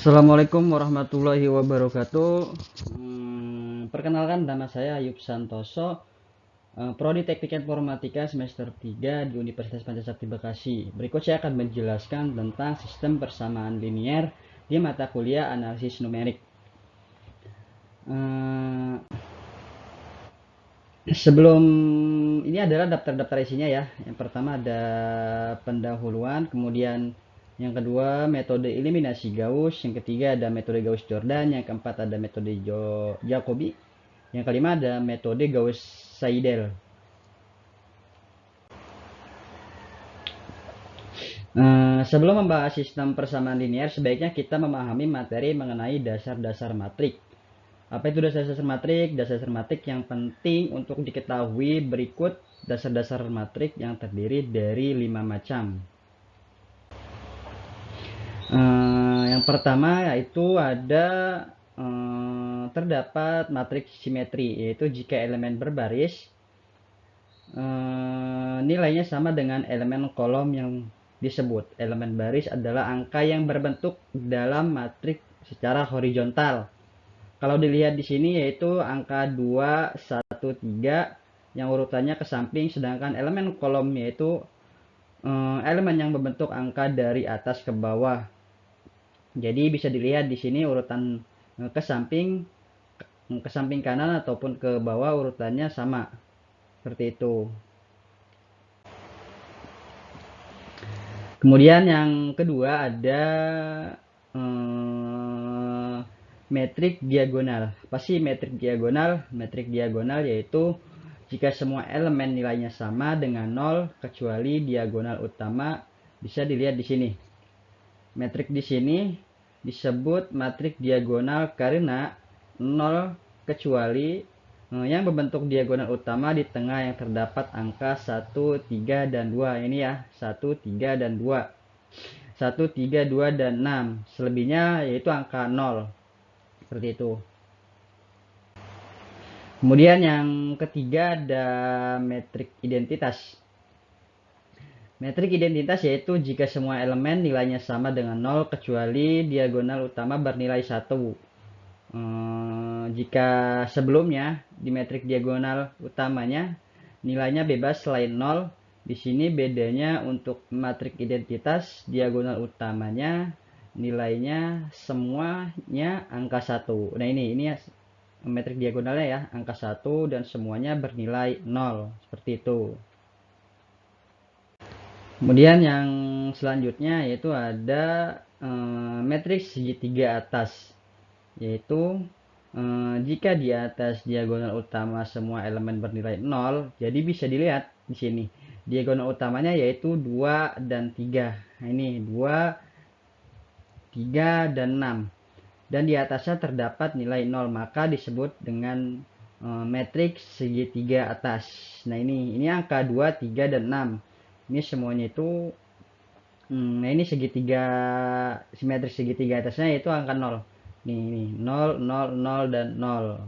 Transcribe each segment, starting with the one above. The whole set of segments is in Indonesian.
Assalamualaikum warahmatullahi wabarakatuh. Perkenalkan, nama saya Ayub Santoso, Prodi Teknik Informatika semester 3 di Universitas Pancasakti Bekasi. Berikut saya akan menjelaskan tentang sistem persamaan linier di mata kuliah analisis numerik. Sebelum ini adalah daftar-daftar isinya ya. Yang pertama ada pendahuluan, kemudian yang kedua metode eliminasi Gauss, yang ketiga ada metode Gauss-Jordan, yang keempat ada metode Jacobi, yang kelima ada metode Gauss-Seidel. Sebelum membahas sistem persamaan linier, sebaiknya kita memahami materi mengenai dasar-dasar matrik. Apa itu dasar-dasar matrik? Dasar-dasar matrik yang penting untuk diketahui berikut dasar-dasar matrik yang terdiri dari 5 macam. Yang pertama yaitu ada terdapat matriks simetri, yaitu jika elemen berbaris nilainya sama dengan elemen kolom yang disebut. Elemen baris adalah angka yang berbentuk dalam matriks secara horizontal. Kalau dilihat di sini yaitu angka 2, 1, 3 yang urutannya ke samping, sedangkan elemen kolom yaitu elemen yang membentuk angka dari atas ke bawah. Jadi bisa dilihat di sini urutan ke samping kanan ataupun ke bawah urutannya sama. Seperti itu. Kemudian yang kedua ada metrik diagonal. Apa sih metrik diagonal? Metrik diagonal yaitu jika semua elemen nilainya sama dengan 0 kecuali diagonal utama. Bisa dilihat di sini. Metrik di sini disebut matrik diagonal karena 0 kecuali yang membentuk diagonal utama di tengah yang terdapat angka 1, 3, dan 2. Ini ya, 1, 3, dan 2. 1, 3, 2, dan 6. Selebihnya yaitu angka 0. Seperti itu. Kemudian yang ketiga ada metrik identitas. Metrik identitas yaitu jika semua elemen nilainya sama dengan 0 kecuali diagonal utama bernilai 1. Jika sebelumnya di metrik diagonal utamanya nilainya bebas selain 0, di sini bedanya untuk matrik identitas diagonal utamanya nilainya semuanya angka 1. Nah ini ya metrik diagonalnya ya, angka 1 dan semuanya bernilai 0. Seperti itu. Kemudian yang selanjutnya yaitu ada matriks segitiga atas, yaitu jika di atas diagonal utama semua elemen bernilai 0, jadi bisa dilihat di sini diagonal utamanya yaitu 2 dan 3. Nah, ini 2, 3, dan 6. Dan di atasnya terdapat nilai 0, maka disebut dengan matriks segitiga atas. Nah, ini angka 2, 3, dan 6. Ini semuanya itu nah ini segitiga, simetris segitiga atasnya itu angka 0. Nih 0, 0, 0, dan 0.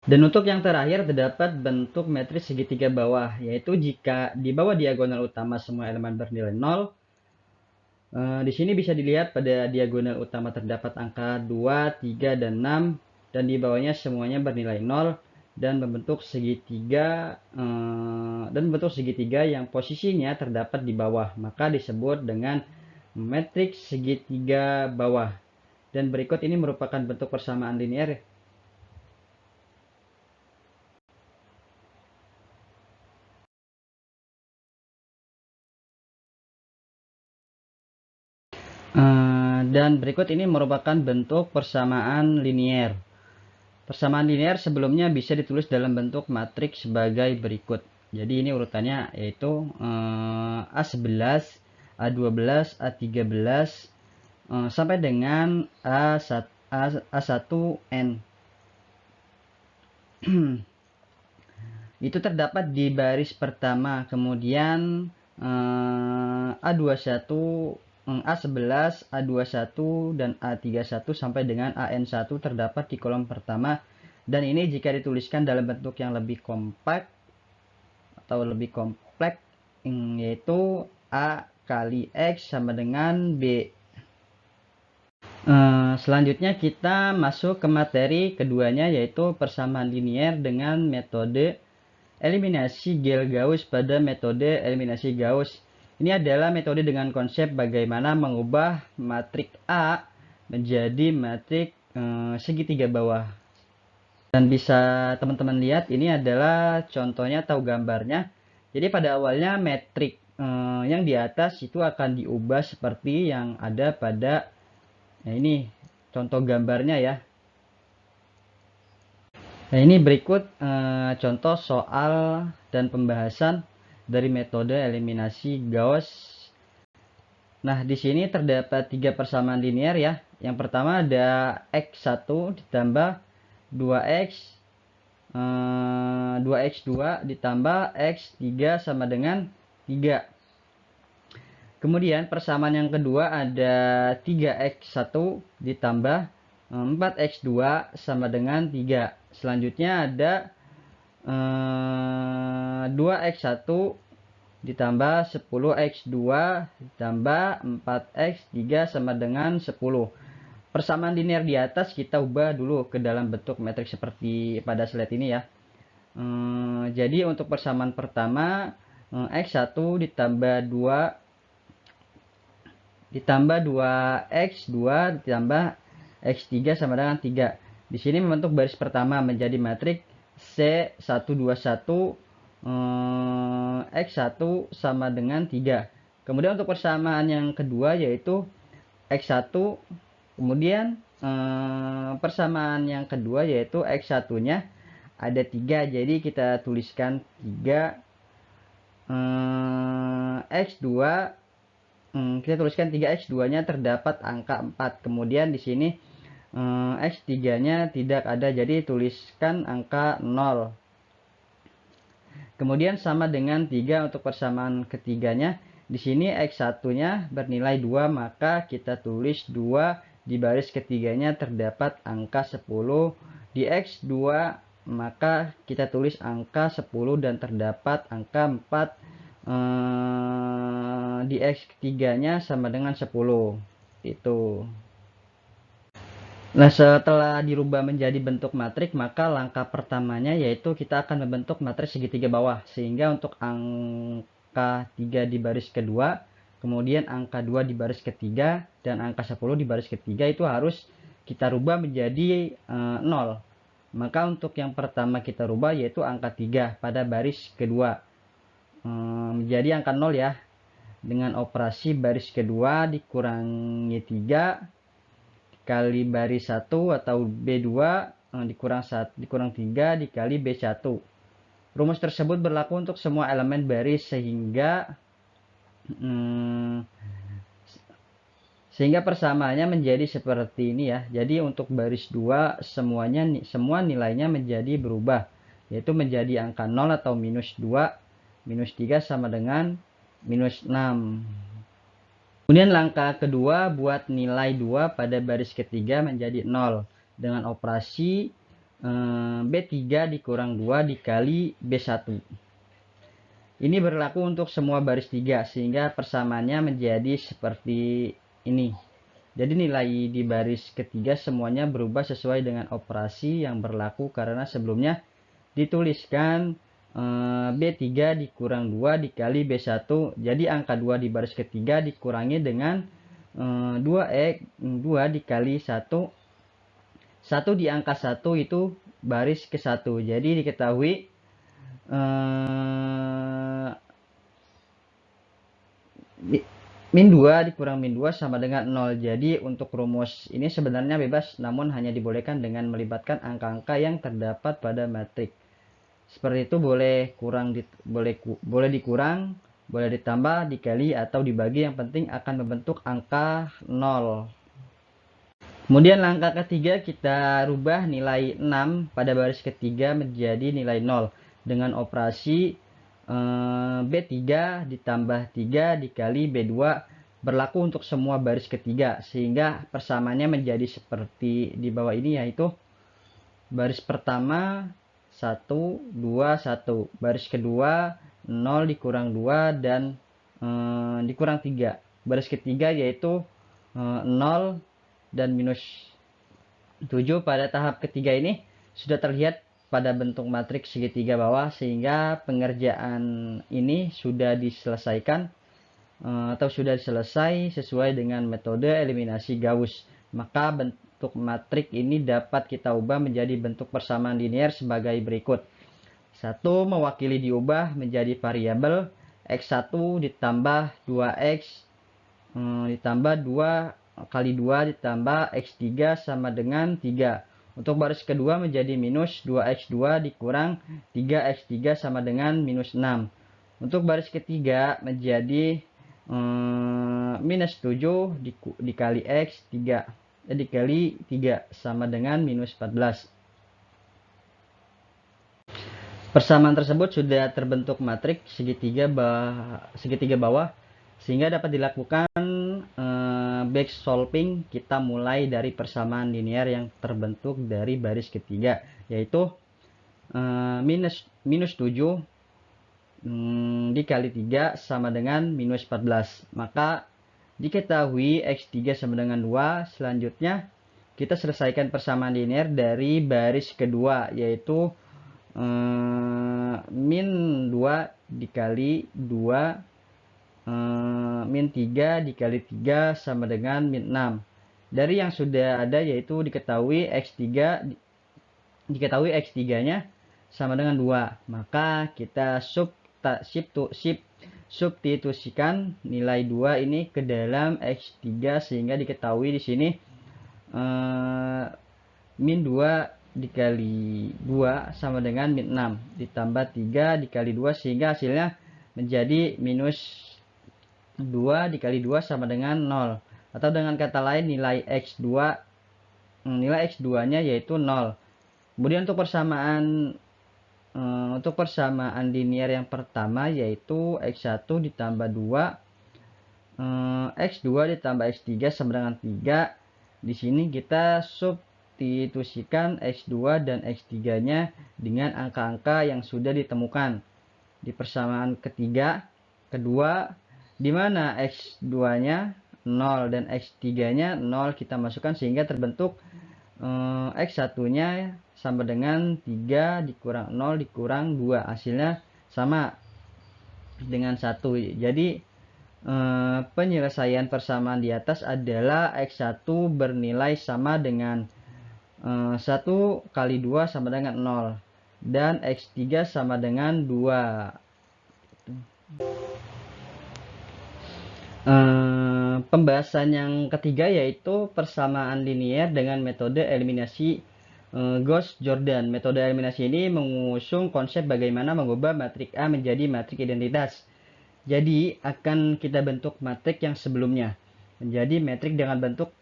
Dan untuk yang terakhir terdapat bentuk matriks segitiga bawah, yaitu jika di bawah diagonal utama semua elemen bernilai 0. Di sini bisa dilihat pada diagonal utama terdapat angka 2, 3, dan 6, dan di bawahnya semuanya bernilai 0 dan membentuk segitiga yang posisinya terdapat di bawah, maka disebut dengan matriks segitiga bawah. Dan berikut ini merupakan bentuk persamaan linier. Dan berikut ini merupakan bentuk persamaan linier. Persamaan linier sebelumnya bisa ditulis dalam bentuk matriks sebagai berikut. Jadi ini urutannya yaitu A11, A12, A13 sampai dengan A1N. Itu terdapat di baris pertama, kemudian A21, A11, A21, dan A31 sampai dengan AN1 terdapat di kolom pertama. Dan ini jika dituliskan dalam bentuk yang lebih kompak atau lebih kompleks, yaitu kali X sama dengan B. Selanjutnya kita masuk ke materi keduanya, yaitu persamaan linier dengan metode eliminasi Gel-Gauss pada metode eliminasi Gauss. Ini adalah metode dengan konsep bagaimana mengubah matrik A menjadi matrik segitiga bawah. Dan bisa teman-teman lihat, ini adalah contohnya atau gambarnya. Jadi pada awalnya metrik yang di atas itu akan diubah seperti yang ada pada, nah ini contoh gambarnya ya. Nah, ini berikut contoh soal dan pembahasan dari metode eliminasi Gauss. Nah, di sini terdapat 3 persamaan linear ya. Yang pertama ada X1 ditambah 2X 2X2 ditambah X3 sama dengan 3. Kemudian persamaan yang kedua ada 3X1 ditambah 4X2 sama dengan 3. Selanjutnya ada 2X1 ditambah 10X2 ditambah 4X3 sama dengan 10. Persamaan linear di atas kita ubah dulu ke dalam bentuk metrik seperti pada slide ini ya. Jadi untuk persamaan pertama, X1 ditambah 2X2 ditambah X3 sama dengan 3. Di sini membentuk baris pertama menjadi matrik C121 X1 sama dengan 3. Kemudian untuk persamaan yang kedua yaitu X1, kemudian persamaan yang kedua yaitu X1-nya ada 3, jadi kita tuliskan 3 X2, kita tuliskan 3X2-nya terdapat angka 4. Kemudian di sini X3-nya tidak ada, jadi tuliskan angka 0. Kemudian sama dengan 3 untuk persamaan ketiganya. Di sini X1-nya bernilai 2, maka kita tulis 2 di baris ketiganya terdapat angka 10. Di X2 maka kita tulis angka 10 dan terdapat angka 4. Di X ketiganya sama dengan 10. Itu. Nah, setelah dirubah menjadi bentuk matrik, maka langkah pertamanya yaitu kita akan membentuk matrik segitiga bawah. Sehingga untuk angka 3 di baris kedua, kemudian angka 2 di baris ketiga, dan angka 10 di baris ketiga itu harus kita rubah menjadi 0. Maka untuk yang pertama kita rubah yaitu angka 3 pada baris kedua. Menjadi angka 0 ya. Dengan operasi baris kedua dikurangi 3 kali baris 1 atau B2 dikurang 3 dikali B1. Rumus tersebut berlaku untuk semua elemen baris sehingga persamaannya menjadi seperti ini ya. Jadi untuk baris 2 semua nilainya menjadi berubah, yaitu menjadi angka 0 atau minus 2, minus 3 sama dengan minus 6. Kemudian langkah kedua buat nilai 2 pada baris ketiga menjadi 0 dengan operasi B3 dikurang 2 dikali B1. Ini berlaku untuk semua baris 3 sehingga persamaannya menjadi seperti ini. Jadi nilai di baris ketiga semuanya berubah sesuai dengan operasi yang berlaku karena sebelumnya dituliskan B3 dikurang 2 dikali B1. Jadi angka 2 di baris ketiga dikurangi dengan 2 dikali 1. 1 di angka 1 itu baris ke 1. Jadi diketahui min 2 dikurang min 2 sama dengan 0. Jadi untuk rumus ini sebenarnya bebas, namun hanya dibolehkan dengan melibatkan angka-angka yang terdapat pada matrik. Seperti itu boleh dikurang, boleh ditambah, dikali, atau dibagi. Yang penting akan membentuk angka 0. Kemudian langkah ketiga kita rubah nilai 6 pada baris ketiga menjadi nilai 0 dengan operasi B3 ditambah 3 dikali B2 berlaku untuk semua baris ketiga sehingga persamaannya menjadi seperti di bawah ini, yaitu baris pertama 1, 2, 1. Baris kedua 0 dikurang 2 dan dikurang 3. Baris ketiga yaitu 0 dan minus 7 pada tahap ketiga ini sudah terlihat pada bentuk matriks segitiga bawah, sehingga pengerjaan ini sudah diselesaikan atau sudah selesai sesuai dengan metode eliminasi Gauss. Maka bentuk matriks ini dapat kita ubah menjadi bentuk persamaan linear sebagai berikut. 1 mewakili diubah menjadi variabel X1 ditambah 2X ditambah 2 kali 2 ditambah X3 sama dengan 3. Untuk baris kedua menjadi minus 2X2 dikurang 3X3 sama dengan minus 6. Untuk baris ketiga menjadi minus 7 dikali X3 dikali 3 sama dengan minus 14. Persamaan tersebut sudah terbentuk matriks segitiga bawah, sehingga dapat dilakukan back solving. Kita mulai dari persamaan linear yang terbentuk dari baris ketiga, yaitu minus 7 dikali 3 sama dengan minus 14. Maka diketahui X3 sama dengan 2. Selanjutnya kita selesaikan persamaan linear dari baris kedua, yaitu min 2 dikali 2 min 3 dikali 3 sama dengan min 6. Dari yang sudah ada yaitu diketahui X3 nya sama dengan 2. Maka kita substitusikan nilai 2 ini ke dalam X3, sehingga diketahui di sini min 2 dikali 2 sama dengan min 6 ditambah 3 dikali 2, sehingga hasilnya menjadi minus 2 dikali 2 sama dengan 0. Atau dengan kata lain nilai X2 nya yaitu 0. Kemudian untuk persamaan linear yang pertama yaitu X1 ditambah 2 X2 ditambah X3 sama dengan 3. Di sini kita substitusikan X2 dan X3 nya dengan angka-angka yang sudah ditemukan di persamaan kedua, di mana X2 nya 0 dan X3 nya 0 kita masukkan, sehingga terbentuk X1 nya sama dengan 3 dikurang 0 dikurang 2, hasilnya sama dengan 1. Jadi penyelesaian persamaan di atas adalah X1 bernilai sama dengan 1 kali 2 sama dengan 0 dan X3 sama dengan 2. Pembahasan yang ketiga yaitu persamaan linear dengan metode eliminasi Gauss-Jordan. Metode eliminasi ini mengusung konsep bagaimana mengubah matriks A menjadi matriks identitas. Jadi akan kita bentuk matriks yang sebelumnya menjadi matriks dengan bentuk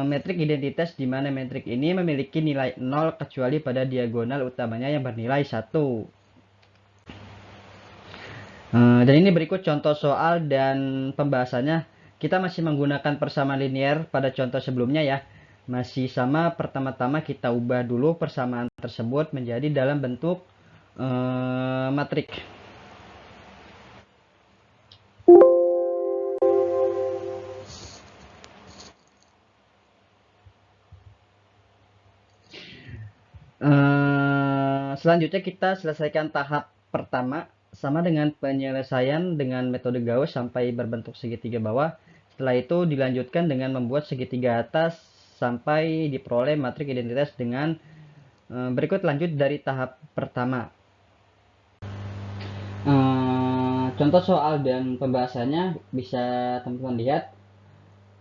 matriks identitas, di mana matriks ini memiliki nilai 0 kecuali pada diagonal utamanya yang bernilai 1. Dan ini berikut contoh soal dan pembahasannya. Kita masih menggunakan persamaan linear pada contoh sebelumnya ya. Masih sama, pertama-tama kita ubah dulu persamaan tersebut menjadi dalam bentuk matriks. Selanjutnya kita selesaikan tahap pertama sama dengan penyelesaian dengan metode Gauss sampai berbentuk segitiga bawah. Setelah itu dilanjutkan dengan membuat segitiga atas sampai diperoleh matriks identitas dengan berikut. Lanjut dari tahap pertama. Contoh soal dan pembahasannya bisa teman-teman lihat.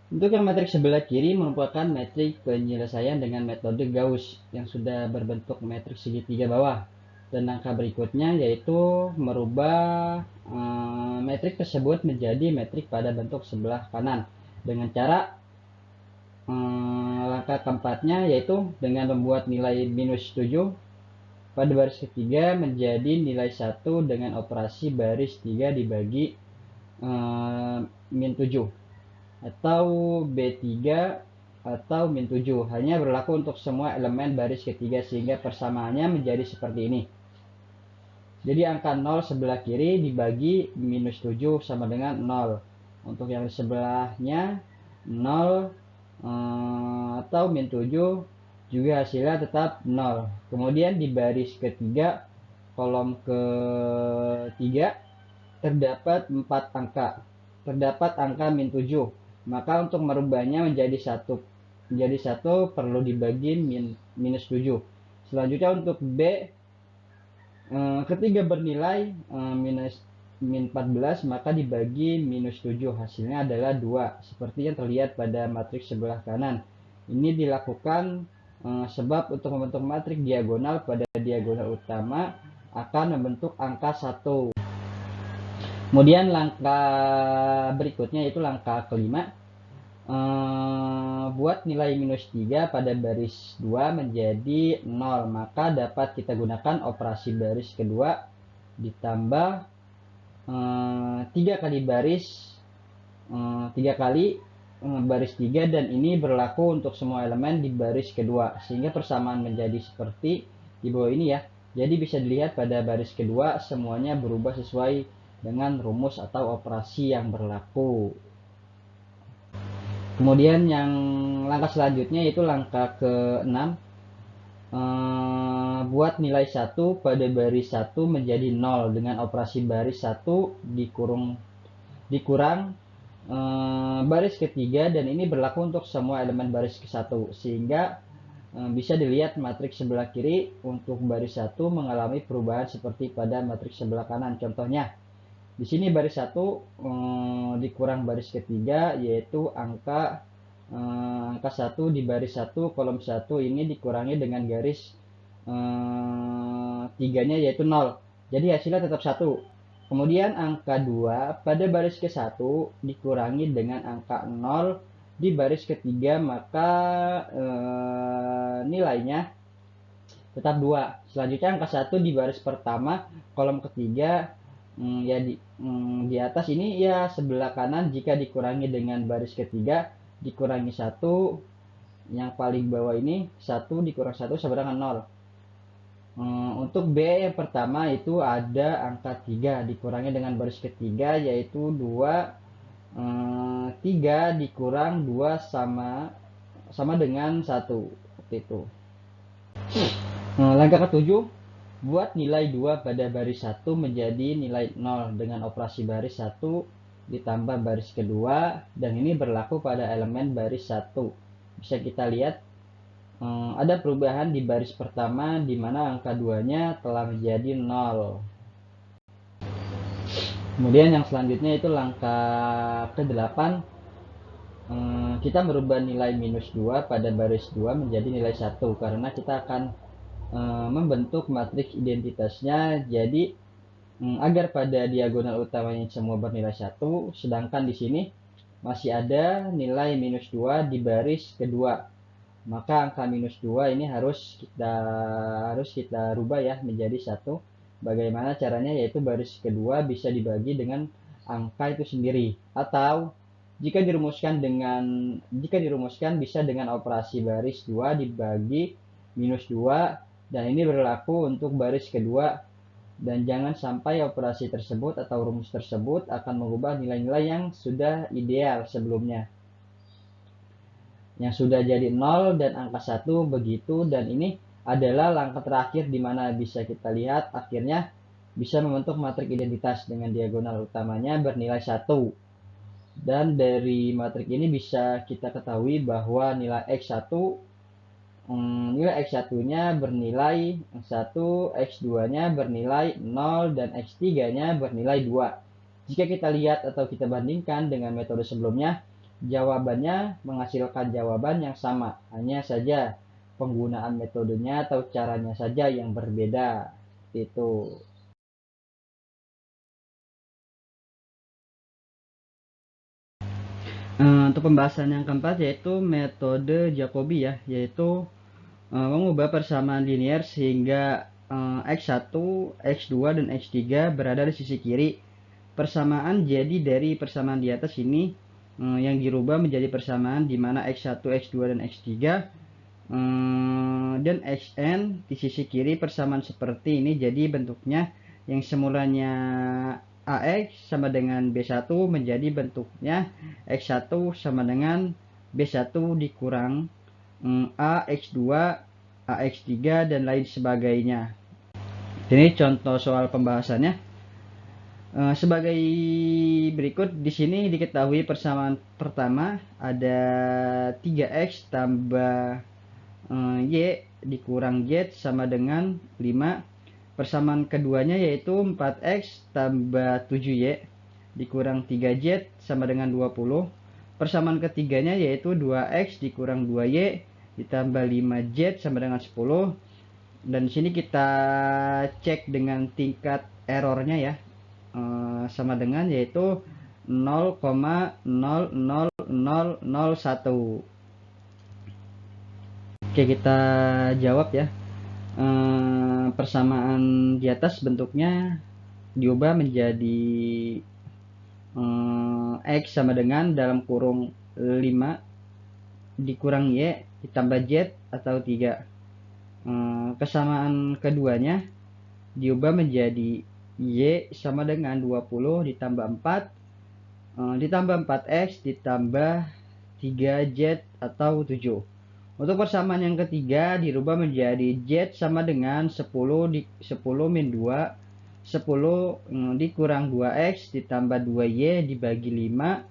Untuk yang matriks sebelah kiri merupakan matriks penyelesaian dengan metode Gauss yang sudah berbentuk matriks segitiga bawah. Dan langkah berikutnya yaitu merubah matriks tersebut menjadi matriks pada bentuk sebelah kanan dengan cara langkah keempatnya yaitu dengan membuat nilai minus 7 pada baris ketiga menjadi nilai 1 dengan operasi baris 3 dibagi min 7 atau B3 atau min 7 hanya berlaku untuk semua elemen baris ketiga, sehingga persamaannya menjadi seperti ini. Jadi angka 0 sebelah kiri dibagi minus 7 sama dengan 0. Untuk yang sebelahnya 0 atau min 7 juga hasilnya tetap 0. Kemudian di baris ketiga, kolom ketiga, terdapat 4 angka. Terdapat angka min 7. Maka untuk merubahnya menjadi 1 perlu dibagi minus 7. Selanjutnya untuk B, ketiga bernilai min 14, maka dibagi minus 7, hasilnya adalah 2, seperti yang terlihat pada matriks sebelah kanan. Ini dilakukan sebab untuk membentuk matriks diagonal pada diagonal utama akan membentuk angka 1. Kemudian langkah berikutnya yaitu langkah kelima, buat nilai minus 3 pada baris 2 menjadi 0, maka dapat kita gunakan operasi baris kedua ditambah 3 kali baris 3 kali baris 3, dan ini berlaku untuk semua elemen di baris kedua, sehingga persamaan menjadi seperti di bawah ini ya. Jadi bisa dilihat pada baris kedua semuanya berubah sesuai dengan rumus atau operasi yang berlaku. Kemudian yang langkah selanjutnya yaitu langkah ke-6, buat nilai 1 pada baris 1 menjadi 0 dengan operasi baris 1 dikurang baris ketiga, dan ini berlaku untuk semua elemen baris ke-1, sehingga bisa dilihat matriks sebelah kiri untuk baris 1 mengalami perubahan seperti pada matriks sebelah kanan. Contohnya di sini baris 1 dikurang baris ketiga, yaitu angka 1 di baris 1 kolom 1 ini dikurangi dengan garis 3-nya yaitu 0. Jadi hasilnya tetap 1. Kemudian angka 2 pada baris ke-1 dikurangi dengan angka 0 di baris ketiga, maka nilainya tetap 2. Selanjutnya angka 1 di baris pertama kolom ketiga, ya di atas ini ya sebelah kanan jika dikurangi dengan baris ketiga dikurangi 1, yang paling bawah ini 1 dikurang 1 sama dengan 0. Untuk B yang pertama itu ada angka 3 dikurangi dengan baris ketiga, yaitu 3 dikurang 2 sama dengan 1, seperti itu. Langkah ke-7, buat nilai 2 pada baris 1 menjadi nilai 0 dengan operasi baris 1 ditambah baris kedua, dan ini berlaku pada elemen baris 1. Bisa kita lihat ada perubahan di baris pertama di mana angka 2-nya telah menjadi 0. Kemudian yang selanjutnya itu langkah ke-8, kita merubah nilai minus 2 pada baris 2 menjadi nilai 1 karena kita akan membentuk matriks identitasnya. Jadi agar pada diagonal utamanya semua bernilai 1, sedangkan di sini masih ada nilai minus 2 di baris kedua, maka angka minus 2 ini harus kita rubah ya menjadi 1. Bagaimana caranya? Yaitu baris kedua bisa dibagi dengan angka itu sendiri, atau jika dirumuskan bisa dengan operasi baris 2 dibagi minus 2, dan ini berlaku untuk baris kedua, dan jangan sampai operasi tersebut atau rumus tersebut akan mengubah nilai-nilai yang sudah ideal sebelumnya, yang sudah jadi 0 dan angka 1 begitu. Dan ini adalah langkah terakhir di mana bisa kita lihat akhirnya bisa membentuk matriks identitas dengan diagonal utamanya bernilai 1. Dan dari matriks ini bisa kita ketahui bahwa nilai X1 X1-nya bernilai 1, X2-nya bernilai 0, dan X3-nya bernilai 2. Jika kita lihat atau kita bandingkan dengan metode sebelumnya, jawabannya menghasilkan jawaban yang sama, hanya saja penggunaan metodenya atau caranya saja yang berbeda. Itu. Untuk pembahasan yang keempat yaitu metode Jacobi ya, yaitu mengubah persamaan linear sehingga X1, X2, dan X3 berada di sisi kiri persamaan. Jadi dari persamaan di atas ini yang dirubah menjadi persamaan di mana X1, X2, dan X3 dan Xn di sisi kiri persamaan seperti ini. Jadi bentuknya yang semulanya AX sama dengan B1 menjadi bentuknya X1 sama dengan B1 dikurang AX2, AX3, dan lain sebagainya. Ini contoh soal pembahasannya. Sebagai berikut, di sini diketahui persamaan pertama ada 3X tambah Y dikurang Z sama dengan 5. Persamaan keduanya yaitu 4X tambah 7Y dikurang 3Z sama dengan 20. Persamaan ketiganya yaitu 2X dikurang 2Y ditambah 5Z sama dengan 10. Dan di sini kita cek dengan tingkat errornya ya, sama dengan yaitu 0,00001. Oke, kita jawab ya. Persamaan di atas bentuknya diubah menjadi X sama dengan dalam kurung 5 dikurang Y ditambah Z atau 3. Kesamaan keduanya diubah menjadi Y sama dengan 20 ditambah 4 ditambah 4X ditambah 3Z atau 7. Untuk persamaan yang ketiga dirubah menjadi Z sama dengan 10 min 2, 10 dikurang 2X ditambah 2Y dibagi 5.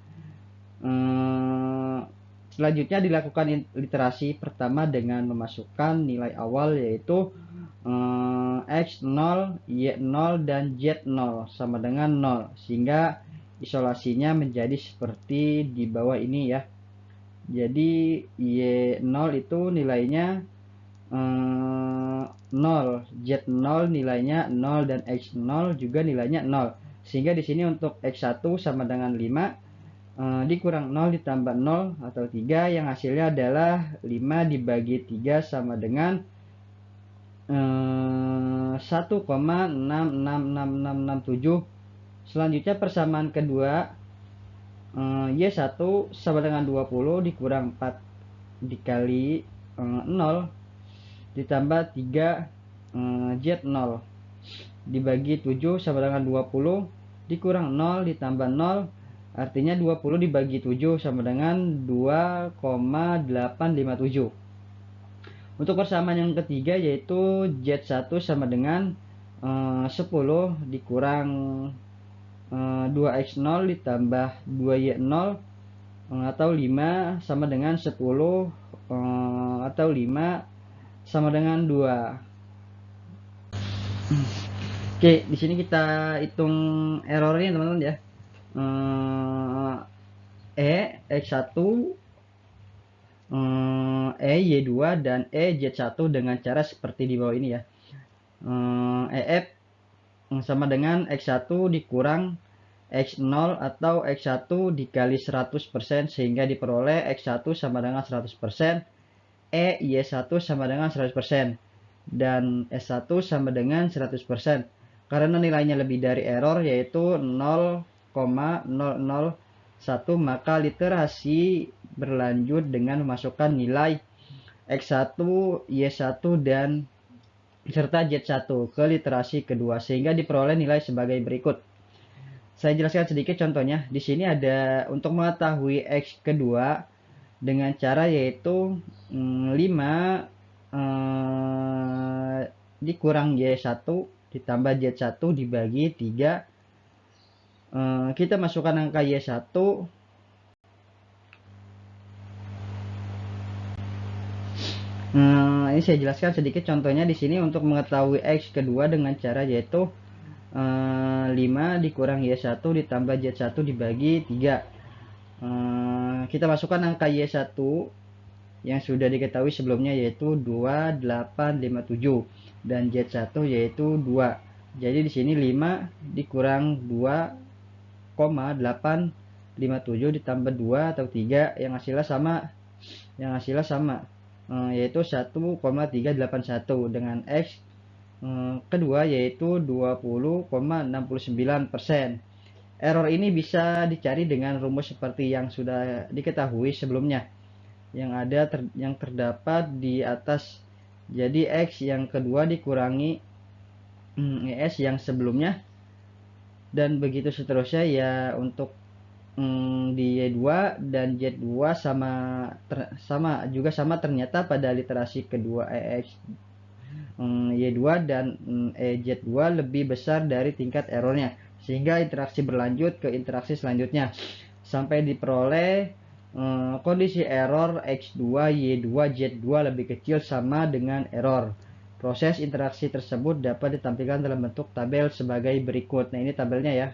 Selanjutnya dilakukan literasi pertama dengan memasukkan nilai awal yaitu X0, Y0, dan Z0 sama dengan 0, sehingga isolasinya menjadi seperti di bawah ini ya. Jadi Y0 itu nilainya 0, Z0 nilainya 0, dan X0 juga nilainya 0. Sehingga di sini untuk X1 sama dengan 5 dikurang 0 ditambah 0 atau 3, yang hasilnya adalah 5 dibagi 3 sama dengan 1,666667. Selanjutnya persamaan kedua, Y1 sama dengan 20 dikurang 4 dikali 0 ditambah 3 Z0 dibagi 7 sama dengan 20 dikurang 0 ditambah 0, artinya 20 dibagi 7 sama dengan 2,857. Untuk persamaan yang ketiga yaitu Z1 sama dengan 10 dikurang 2X0 ditambah 2Y0 atau 5 sama dengan 10 atau 5 sama dengan 2. Oke, di sini kita hitung errornya teman-teman ya. X1, Y2, dan Z1 dengan cara seperti di bawah ini ya. EF sama dengan X1 dikurang X0 atau X1 dikali 100%, sehingga diperoleh X1 sama dengan 100%, Y1 sama dengan 100%, dan S1 sama dengan 100%. Karena nilainya lebih dari error yaitu 0,001, maka literasi berlanjut dengan memasukkan nilai X1, Y1, dan serta Z1 ke literasi kedua, sehingga diperoleh nilai sebagai berikut. Saya jelaskan sedikit contohnya. Di sini ada untuk mengetahui X kedua dengan cara yaitu 5 dikurang Y1 ditambah Z1 dibagi 3. Kita masukkan angka Y1. Ini saya jelaskan sedikit contohnya di sini untuk mengetahui X kedua dengan cara yaitu 5 dikurang Y1 ditambah Z1 dibagi 3. Kita masukkan angka Y1 yang sudah diketahui sebelumnya yaitu 2857 dan Z1 yaitu 2. Jadi di sini 5 dikurang 2,857 ditambah 2 atau 3, yang hasilnya sama yaitu 1,381 dengan X kedua yaitu 20,69%. Error ini bisa dicari dengan rumus seperti yang sudah diketahui sebelumnya yang terdapat di atas. Jadi X yang kedua dikurangi ES yang sebelumnya, dan begitu seterusnya ya untuk di Y2 dan Z2 sama ternyata pada literasi kedua EX Y2 dan EZ2 lebih besar dari tingkat errornya, sehingga interaksi berlanjut ke interaksi selanjutnya sampai diperoleh kondisi error X2, Y2, Z2 lebih kecil sama dengan error. Proses interaksi tersebut dapat ditampilkan dalam bentuk tabel sebagai berikut. Nah, ini tabelnya ya.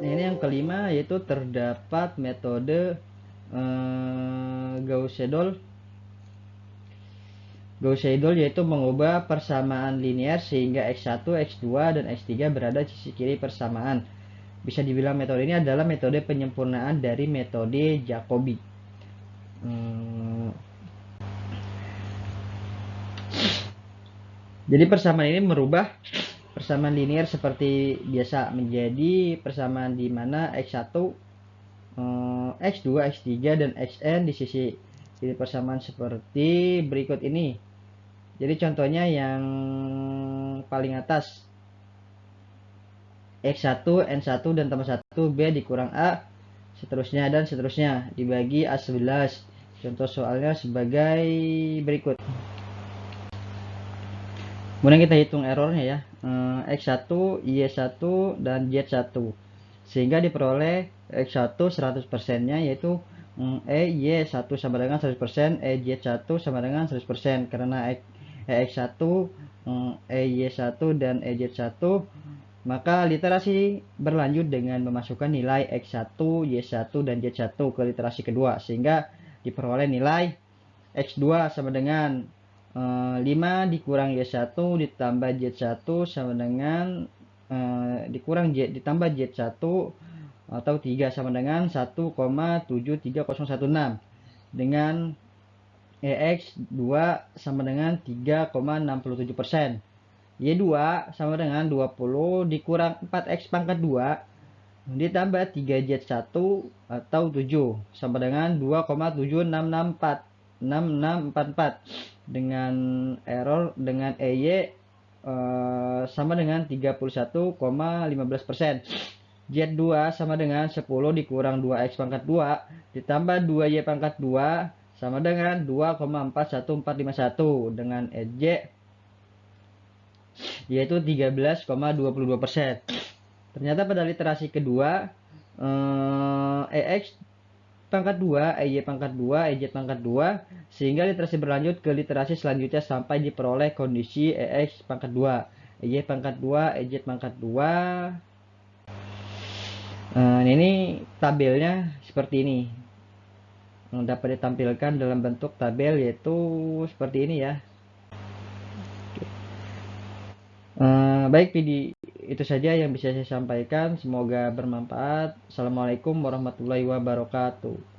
Nah, ini yang kelima, yaitu terdapat metode Gauss-Seidel, yaitu mengubah persamaan linear sehingga X1, X2, dan X3 berada di sisi kiri persamaan. Bisa dibilang metode ini adalah metode penyempurnaan dari metode Jacobi. Jadi persamaan ini merubah persamaan linear seperti biasa menjadi persamaan di mana X1, X2, X3, dan Xn di sisi kiri persamaan seperti berikut ini. Jadi contohnya yang paling atas, X1, N1 dan tambah 1, B dikurang A, seterusnya dan seterusnya, dibagi A11. Contoh soalnya sebagai berikut. Kemudian kita hitung errornya ya, X1, Y1, dan Z1. Sehingga diperoleh X1 100%-nya yaitu Y1 sama dengan 100%, Z1 sama dengan 100%. Karena X1, Y1, dan Z1, maka literasi berlanjut dengan memasukkan nilai X1, Y1, dan Z1 ke literasi kedua, sehingga diperoleh nilai X2 sama dengan 5 dikurang Y1 ditambah Z1 sama dengan dikurang Z ditambah Z1 atau 3 sama dengan 1,73016 dengan EX2 sama dengan 3,67%. Y2 sama dengan 20 dikurang 4X pangkat 2 ditambah 3Z1 atau 7 sama dengan 2,7644 dengan error dengan EY sama dengan 31,15%. Z2 sama dengan 10 dikurang 2X pangkat 2 ditambah 2Y pangkat 2 sama dengan 2,41451 dengan EJ yaitu 13,22%. Ternyata pada literasi kedua EX pangkat 2, EY pangkat 2, EZ pangkat 2, sehingga literasi berlanjut ke literasi selanjutnya sampai diperoleh kondisi EX pangkat 2, EY pangkat 2, EZ pangkat 2. Ini tabelnya seperti ini, dapat ditampilkan dalam bentuk tabel yaitu seperti ini ya. Baik, video itu saja yang bisa saya sampaikan, semoga bermanfaat. Assalamualaikum warahmatullahi wabarakatuh.